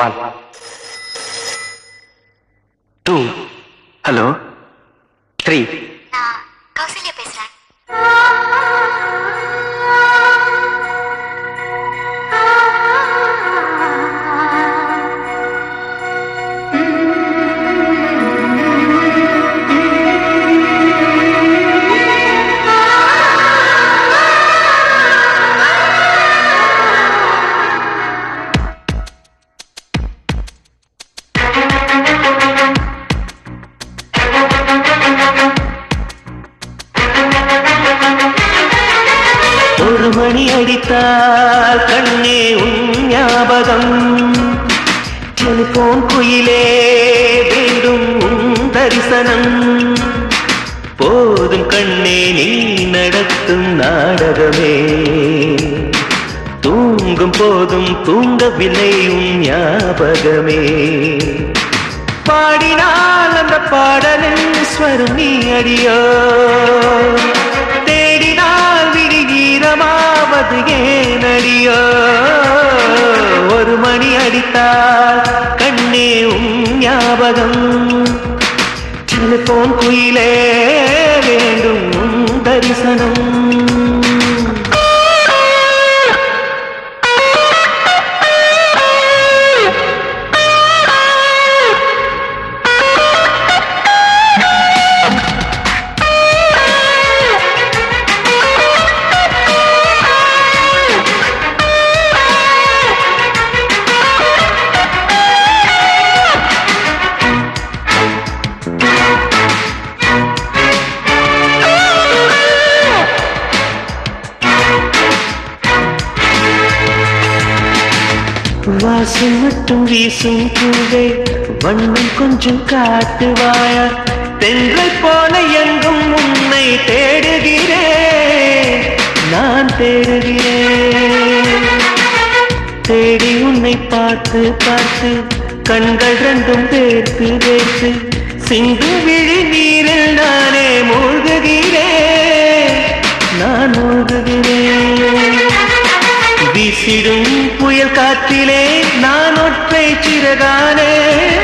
1 2 hello 3 நான் கௌசல்யா பேசுறேன். ஒரு மணி அடித்தால் கண்ணே உன் ஞாபகம், டெலிபோன் குயிலே வேண்டும் உன் தரிசனம். போதும் கண்ணே நீ நடத்தும் நாடகமே, தூங்கும் போதும் தூங்கவில்லை உன் ஞாபகமே. பாடினால் அந்த பாடலின் ஸ்வரம் நீ அடியோ, தேடினால் விடுகீரமாவது ஏனடியோ. ஒரு மணி அடித்தால் கண்ணே உன் ஞாபகம், டெலிபோன் குயிலே வேண்டும் உன் தரிசனம். வாசம் மட்டும் வீசும் பூவே, வண்ணம் கொஞ்சம் காட்டுவாயா. தென்றல் போல எங்கும் உன்னை தேடுகிறேன், நான் தேடுகிறேன். தேடி உன்னை பார்த்து பார்த்து கண்கள் ரெண்டும் வேர்த்து வேர்த்து, சிந்து விழி நீரில் நானே மூழ்குகிறேன், நான் மூழ்குகிறேன். வீசிடும் புயல் காற்றிலே நான் ஒற்றை சிறகானேன்,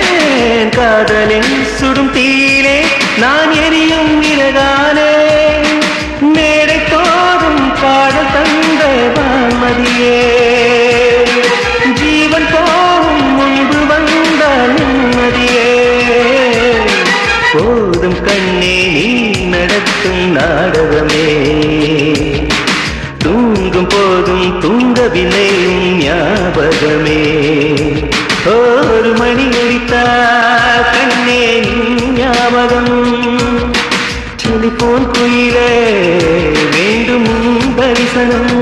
காதலின் சுடும் தீயிலே நான் எரியும் இறகானேன். மேடை தோறும் பாடல் தந்த வான்மதியே, ஜீவன் போகும் முன்பு வந்தால் நிம்மதியே. போதும் கண்ணே நீ நடத்தும் நாடகமே, தூங்கும் போதும் தூங்கவில்லை உன் ஞாபகமே. ஒரு மணி அடித்தால் கண்ணே உன் ஞாபகம், டெலிபோன் குயிலே வேண்டும் உன் தரிசனம்.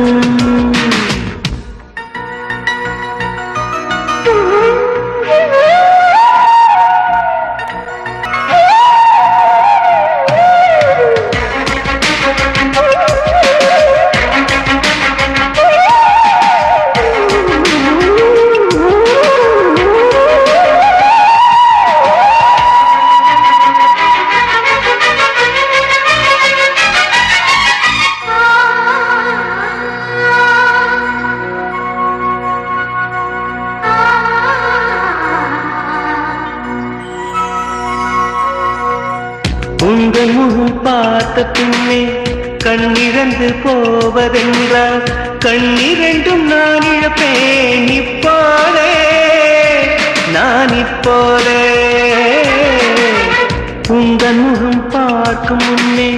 உங்கள் முகம் பார்த்த பின்னே கண்ணிரண்டு போவதென்றால், கண்ணிரண்டும் நான் இழப்பேன் இப்போதே, நான் இப்போதே. உங்கள் முகம் பார்க்கும் முன்னே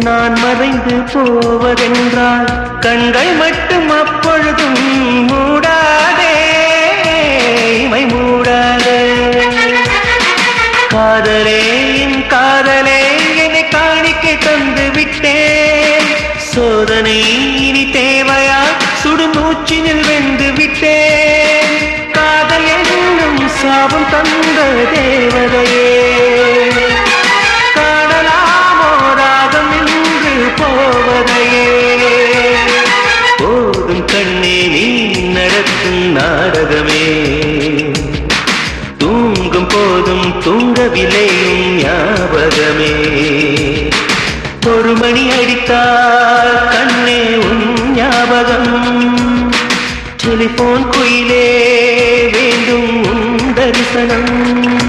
நான் மறைந்து போவதென்றால், கண்கள் மட்டும் அப்பொழுதும் மூடாதே, இமை மூடாதே. காதலே என் காதலே என்னை காணிக்கை தந்து விட்டேன், சோதனை இனி தேவையா சுடும் மூச்சினில் வென்று விட்டேன். காதல் என்னும் சாபம் தந்த தேவதையே, காணலாமோ ராகம் என்று போவதையே. போதும் கண்ணே நீ நடத்தும் நாடகமே, தூங்கும் போதும் தூங்கவில்லை உன் ஞாபகமே. ஒரு மணி அடித்தால் கண்ணே உன் ஞாபகம், டெலிபோன் குயிலே வேண்டும் உன் பேசணும்